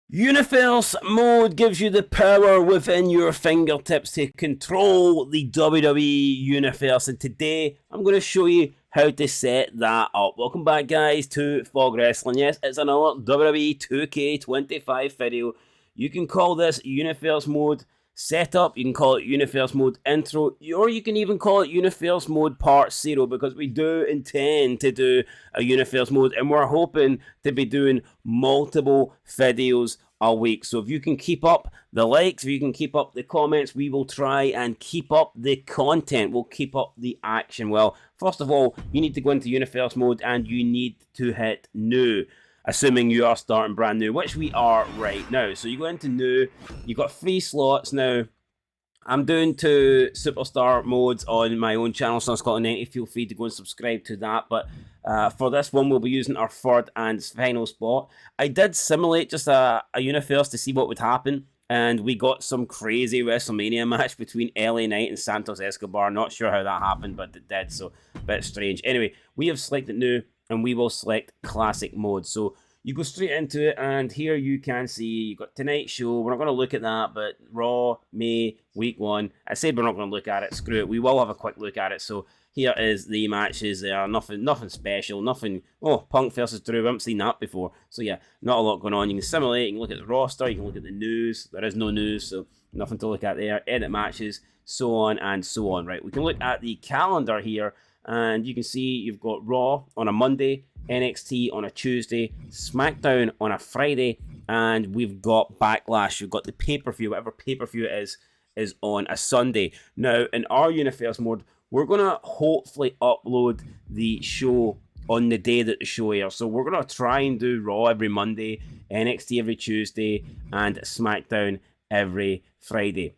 Universe mode gives you the power within your fingertips to control the WWE Universe, and today I'm going to show you how to set that up. Welcome back, guys, to Fog Wrestling. Yes, it's another WWE 2K25 video. You can call this Universe mode setup, you can call it Universe mode intro, or you can even call it Universe mode part 0, because we do intend to do a Universe mode, and we're hoping to be doing multiple videos a week. So if you can keep up the likes, if you can keep up the comments, we will try and keep up the content. We'll keep up the action. Well, first of all, you need to go into Universe mode and you need to hit new, assuming you are starting brand new, which we are right now. So you go into new, you've got 3 slots. Now, I'm doing 2 superstar modes on my own channel, Sun Scotland 90. Feel free to go and subscribe to that. But for this one, we'll be using our 3rd and final spot. I did simulate just a Universe to see what would happen, and we got some crazy WrestleMania match between LA Knight and Santos Escobar. Not sure how that happened, but it did, so a bit strange. Anyway, we have selected new, and we will select classic mode. So you go straight into it, and here you can see you've got tonight's show. We're not going to look at that, but Raw, May, week 1. I said we're not going to look at it. Screw it. We will have a quick look at it. So here is the matches. There, nothing special. Nothing. Oh, Punk versus Drew. We haven't seen that before. So yeah, not a lot going on. You can simulate. You can look at the roster. You can look at the news. There is no news, so nothing to look at there. Edit matches, so on and so on. Right. We can look at the calendar here, and you can see you've got Raw on a Monday, NXT on a Tuesday, SmackDown on a Friday, and we've got Backlash. We've got the pay-per-view, whatever pay-per-view it is on a Sunday. Now, in our Universe mode, we're going to hopefully upload the show on the day that the show airs. So we're going to try and do Raw every Monday, NXT every Tuesday, and SmackDown every Friday.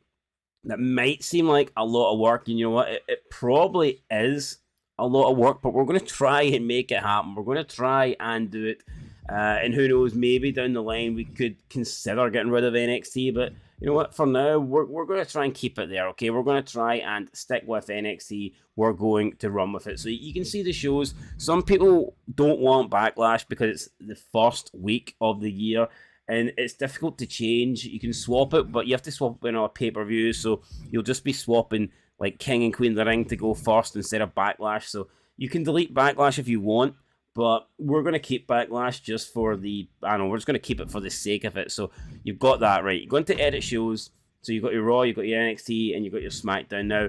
That might seem like a lot of work, and you know what? It probably is a lot of work, but we're going to try and make it happen. We're going to try and do it. And who knows, maybe down the line we could consider getting rid of NXT, but you know what, for now, we're going to try and keep it there, okay? We're going to try and stick with NXT. We're going to run with it. So you can see the shows. Some people don't want Backlash because it's the first week of the year, and it's difficult to change. You can swap it, but you have to swap it in a pay-per-view, so you'll just be swapping like King and Queen of the Ring to go first instead of Backlash. So you can delete Backlash if you want, but we're going to keep Backlash just for the, I don't know, we're just going to keep it for the sake of it. So you've got that right. You go into edit shows. So you've got your Raw, you've got your NXT, and you've got your SmackDown. Now,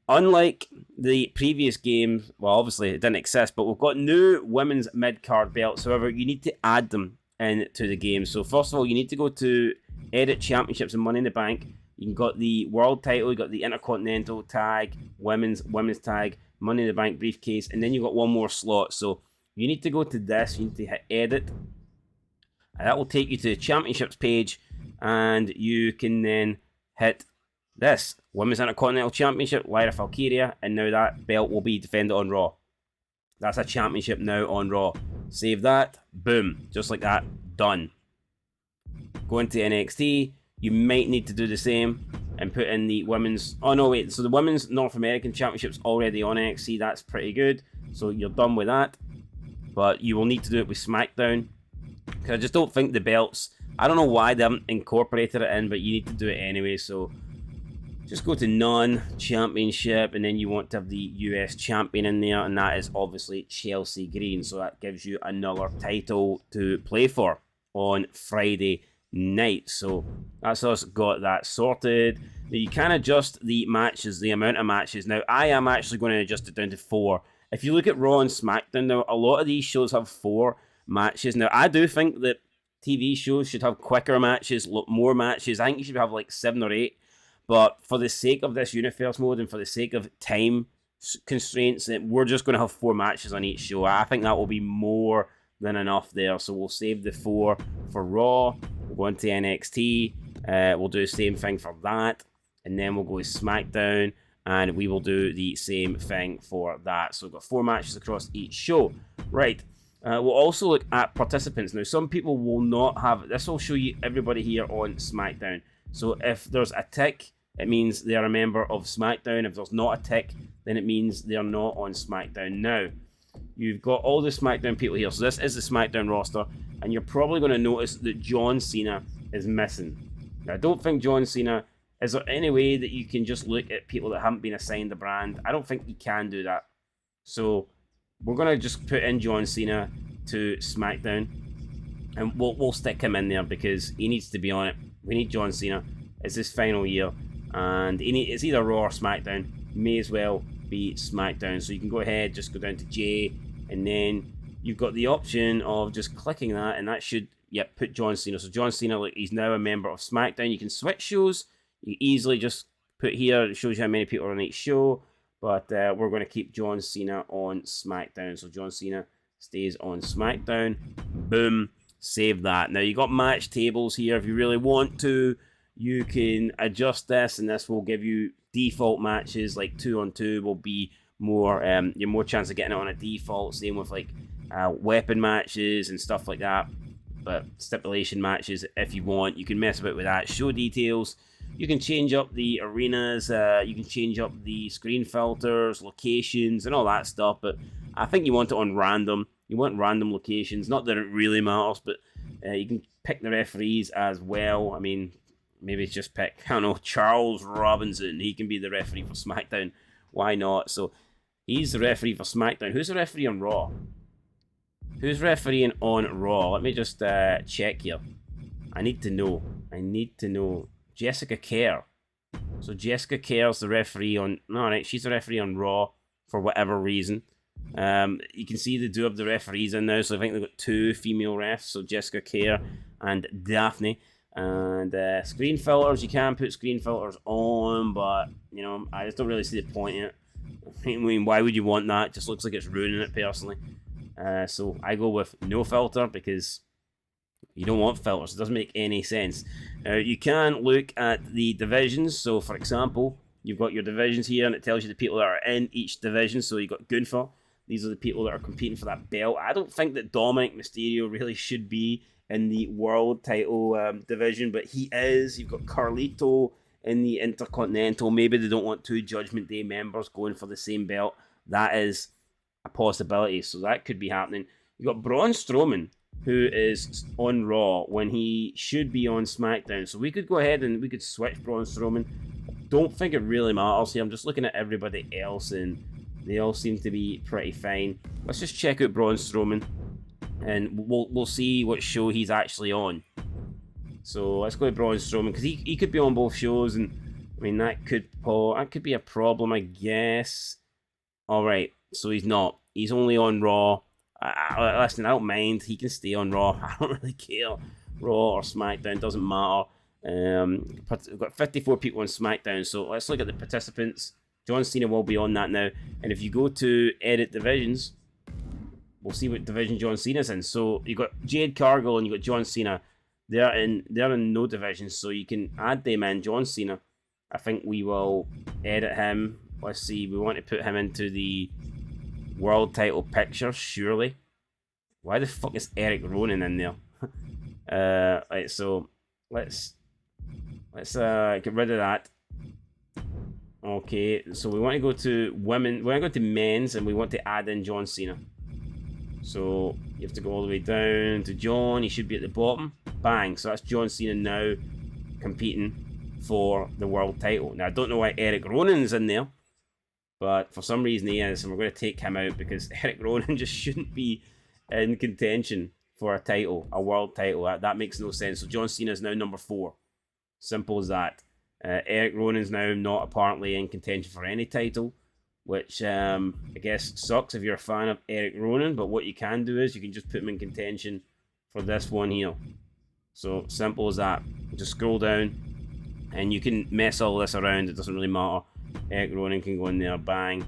unlike the previous game, well, obviously it didn't exist, but we've got new women's mid-card belts. However, you need to add them into the game. So first of all, you need to go to edit championships and Money in the Bank. You got the world title, you got the Intercontinental tag, women's tag, Money in the Bank briefcase, and then you got one more slot. So you need to go to this, you need to hit edit, and that will take you to the championships page, and you can then hit this, Women's Intercontinental Championship, Lyra Valkyria, and now that belt will be defended on Raw. That's a championship now on Raw. Save that, boom, just like that, done. Go into NXT. You might need to do the same and put in the women's... Oh, no, wait. So the women's North American Championship's already on NXT. That's pretty good. So you're done with that. But you will need to do it with SmackDown, because I just don't think the belts... I don't know why they haven't incorporated it in, but you need to do it anyway. So just go to None, Championship, and then you want to have the US Champion in there, and that is obviously Chelsea Green. So that gives you another title to play for on Friday night. So that's us got that sorted. Now you can adjust the matches, the amount of matches. Now I am actually going to adjust it down to 4. If you look at Raw and SmackDown, now a lot of these shows have 4 matches. Now I do think that TV shows should have quicker matches, more matches. I think you should have like 7 or 8. But for the sake of this Universe mode and for the sake of time constraints, we're just going to have 4 matches on each show. I think that will be more than enough there. So we'll save the 4 for Raw. We'll go into NXT. We'll do the same thing for that. And then we'll go to SmackDown. And we will do the same thing for that. So we've got 4 matches across each show. Right. We'll also look at participants. Now, some people will not have... This will show you everybody here on SmackDown. So if there's a tick, it means they're a member of SmackDown. If there's not a tick, then it means they're not on SmackDown. Now, you've got all the SmackDown people here. So this is the SmackDown roster. and you're probably going to notice that John Cena is missing. Now, I don't think John Cena... Is there any way that you can just look at people that haven't been assigned a brand? I don't think you can do that. So, we're going to just put in John Cena to SmackDown. And we'll stick him in there because he needs to be on it. We need John Cena. It's his final year. And it's either Raw or SmackDown. May as well be SmackDown. So you can go ahead, just go down to J. And then you've got the option of just clicking that. And that should, put John Cena. So John Cena, look, he's now a member of SmackDown. You can switch shows. You easily just put here. It shows you how many people are on each show. But we're going to keep John Cena on SmackDown. So John Cena stays on SmackDown. Boom. Save that. Now, you got match tables here. If you really want to, you can adjust this, and this will give you default matches. Like 2-on-2 will be more, you have more chance of getting it on a default. Same with like weapon matches and stuff like that. But stipulation matches, if you want, you can mess about with that. Show details. You can change up the arenas. You can change up the screen filters, locations, and all that stuff. But I think you want it on random. You want random locations. Not that it really matters, but you can pick the referees as well. I mean, maybe just pick, I don't know, Charles Robinson. He can be the referee for SmackDown. Why not? So he's the referee for SmackDown. Who's the referee on Raw? Who's refereeing on Raw? Let me just check here. I need to know. Jessica Kerr. So Jessica Kerr's the referee on... No, right, she's the referee on Raw for whatever reason. You can see they do have the referees in now, so I think they've got 2 female refs, so Jessica Kerr and Daphne. And screen filters, you can put screen filters on, but, you know, I just don't really see the point in it. I mean, why would you want that? It just looks like it's ruining it, personally. So I go with no filter, because you don't want filters. It doesn't make any sense. You can look at the divisions. So, for example, you've got your divisions here, and it tells you the people that are in each division. So you've got Gunther. These are the people that are competing for that belt. I don't think that Dominic Mysterio really should be in the world title division, but he is. You've got Carlito in the Intercontinental. Maybe they don't want 2 Judgment Day members going for the same belt. That is a possibility, so that could be happening. You've got Braun Strowman, who is on Raw when he should be on SmackDown. So we could go ahead and we could switch Braun Strowman. Don't think it really matters here. I'm just looking at everybody else, and they all seem to be pretty fine. Let's just check out Braun Strowman, and we'll see what show he's actually on. So let's go to Braun Strowman, because he could be on both shows, and I mean that could be a problem, I guess. All right, so he's not. He's only on Raw. Listen, I don't mind. He can stay on Raw. I don't really care. Raw or SmackDown, doesn't matter. We've got 54 people on SmackDown, so let's look at the participants. John Cena will be on that now. And if you go to edit divisions, we'll see what division John Cena's in. So you've got Jade Cargill and you've got John Cena. They're in no divisions, so you can add them in. John Cena, I think we will edit him. Let's see, we want to put him into the world title picture, surely. Why the fuck is Eric Ronan in there? Right, so let's get rid of that. Okay, so we want to go to women. We want to go to men's, and we want to add in John Cena. So you have to go all the way down to John. He should be at the bottom. Bang. So that's John Cena now competing for the world title. Now I don't know why Eric Ronan's in there, but for some reason he is, and we're going to take him out because Eric Ronan just shouldn't be in contention for a title, a world title. That makes no sense. So John Cena is now number 4. Simple as that. Eric Ronan's now not apparently in contention for any title, which I guess sucks if you're a fan of Eric Ronan, but what you can do is you can just put him in contention for this one here. So simple as that. Just scroll down and you can mess all this around. It doesn't really matter. Eric Ronan can go in there, bang.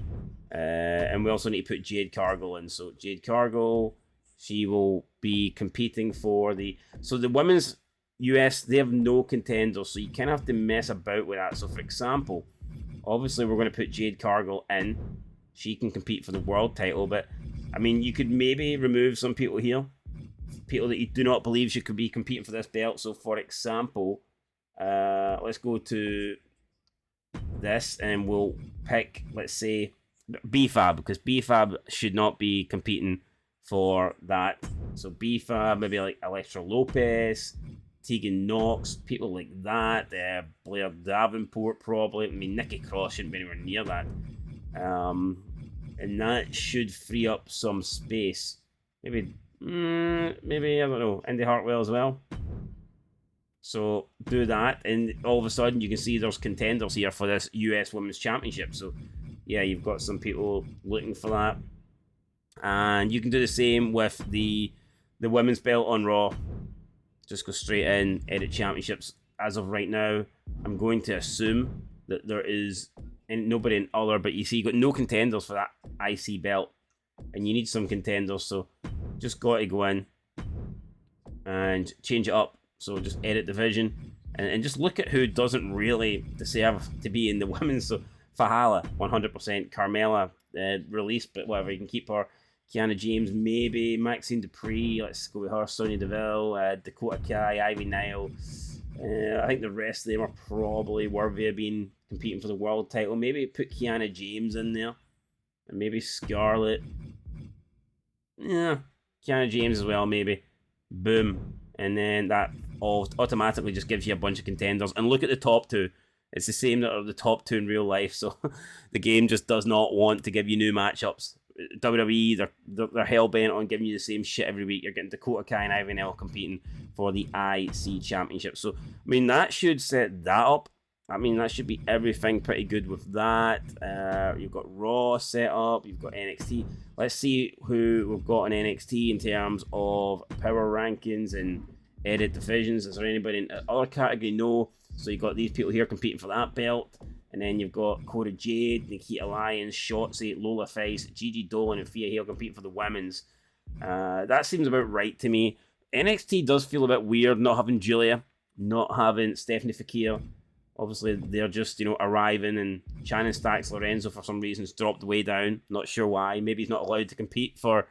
And we also need to put Jade Cargill in. So Jade Cargill, she will be competing for the... So the women's US, they have no contenders, so you kind of have to mess about with that. So for example, obviously we're going to put Jade Cargill in. She can compete for the world title, but I mean, you could maybe remove some people here. People that you do not believe should be competing for this belt. So for example, let's go to this and we'll pick, let's say, B-Fab, because B-Fab should not be competing for that. So Bifa, maybe like Electra Lopez, Tegan Knox, people like that. Blair Davenport probably. I mean, Nikki Cross shouldn't be anywhere near that. And that should free up some space. Maybe I don't know, Indy Hartwell as well. So do that, and all of a sudden you can see there's contenders here for this US Women's Championship. So yeah, you've got some people looking for that, and you can do the same with the women's belt on Raw. Just go straight in, edit championships. As of right now, I'm going to assume that there is nobody in other, but you see you got no contenders for that IC belt, and you need some contenders. So just got to go in and change it up. So just edit division and just look at who doesn't really deserve to be in the women's. So Fahala, 100%. Carmella, released, but whatever, you can keep her. Kiana James, maybe. Maxine Dupree, let's go with her. Sonya Deville, Dakota Kai, Ivy Nile. I think the rest of them are probably worthy of being competing for the world title. Maybe put Kiana James in there. And maybe Scarlett. Yeah, Kiana James as well, maybe. Boom. And then that automatically just gives you a bunch of contenders. And look at the top two. It's the same that are the top two in real life. So the game just does not want to give you new matchups. WWE, they're hell-bent on giving you the same shit every week. You're getting Dakota Kai and Ivy Nile competing for the IC Championship. So, I mean, that should set that up. I mean, that should be everything pretty good with that. You've got Raw set up. You've got NXT. Let's see who we've got in NXT in terms of power rankings and edit divisions. Is there anybody in the other category? No. So you've got these people here competing for that belt. And then you've got Cora Jade, Nikita Lyons, Shotzi, Lola Fice, Gigi Dolan, and Thea Hale competing for the women's. That seems about right to me. NXT does feel a bit weird not having Julia, not having Stephanie Fakir. Obviously, they're just, arriving, and Shannon Stacks Lorenzo, for some reason, has dropped way down. Not sure why. Maybe he's not allowed to compete for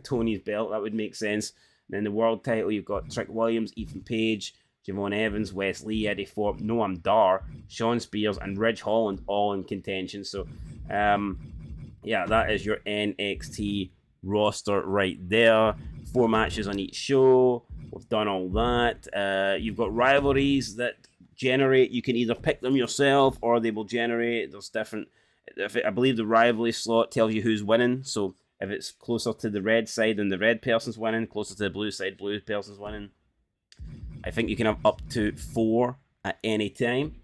Tony's belt. That would make sense. And then the world title, you've got Trick Williams, Ethan Page, Javon Evans, Wes Lee, Eddie Thorpe, Noam Dar, Sean Spears, and Ridge Holland all in contention. So, yeah, that is your NXT roster right there. 4 matches on each show. We've done all that. You've got rivalries that generate. You can either pick them yourself or they will generate. There's different. I believe the rivalry slot tells you who's winning. So if it's closer to the red side, then the red person's winning. Closer to the blue side, blue person's winning. I think you can have up to 4 at any time,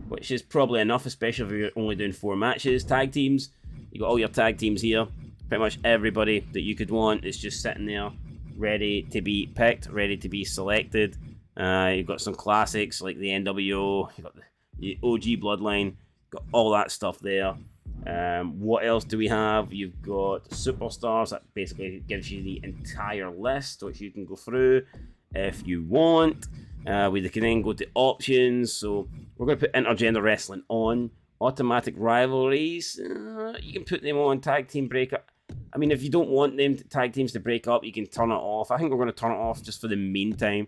which is probably enough, especially if you're only doing 4 matches. Tag teams, you got all your tag teams here. Pretty much everybody that you could want is just sitting there, ready to be picked, ready to be selected. You've got some classics like the NWO, you've got the OG Bloodline, got all that stuff there. What else do we have? You've got Superstars, that basically gives you the entire list, which you can go through if you want. We can then go to options, so we're going to put intergender wrestling on. Automatic rivalries, you can put them on. Tag team breakup, I mean, if you don't want them tag teams to break up, you can turn it off. I think we're going to turn it off just for the meantime.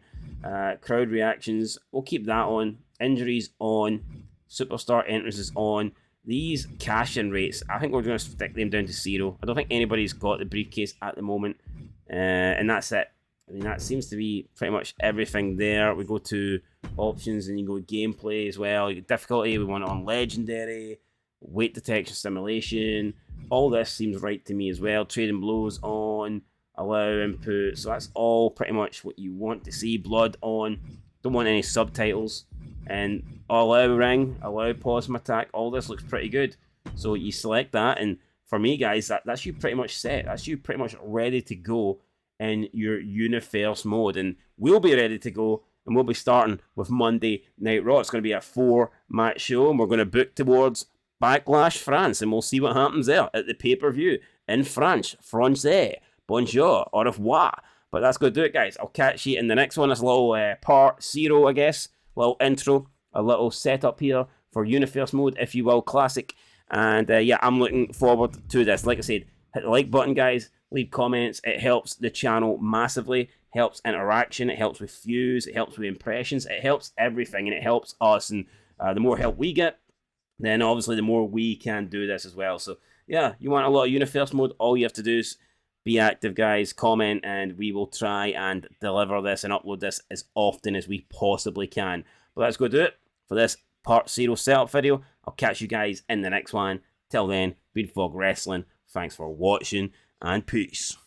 Crowd reactions, we'll keep that on. Injuries on. Superstar entrances on. These cash-in rates, I think we're going to stick them down to 0. I don't think anybody's got the briefcase at the moment. And that's it. I mean, that seems to be pretty much everything there. We go to options and you go gameplay as well. Difficulty, we want it on legendary. Weight detection, stimulation. All this seems right to me as well. Trading blows on. Allow input. So that's all pretty much what you want to see. Blood on. Don't want any subtitles. And allow ring. Allow pause from attack. All this looks pretty good. So you select that. And for me, guys, that's you pretty much set. That's you pretty much ready to go in your Universe mode, and we'll be ready to go, and we'll be starting with Monday Night Raw. It's going to be a 4-match show, and we're going to book towards Backlash France, and we'll see what happens there at the pay-per-view in French, Français, bonjour, au revoir. But that's going to do it, guys. I'll catch you in the next one. It's a little part 0, I guess, a little intro, a little setup here for Universe mode, if you will, classic. And yeah, I'm looking forward to this. Like I said, hit the like button, guys. Leave comments. It helps the channel massively. Helps interaction. It helps with views. It helps with impressions. It helps everything, and it helps us. And the more help we get, then obviously the more we can do this as well. So yeah, you want a lot of Universe mode, all you have to do is Be active, guys. Comment, and we will try and deliver this and upload this as often as we possibly can. But that's going to do it for this Part 0 setup video. I'll catch you guys in the next one. Till then, been Fog Wrestling. Thanks for watching, and peace.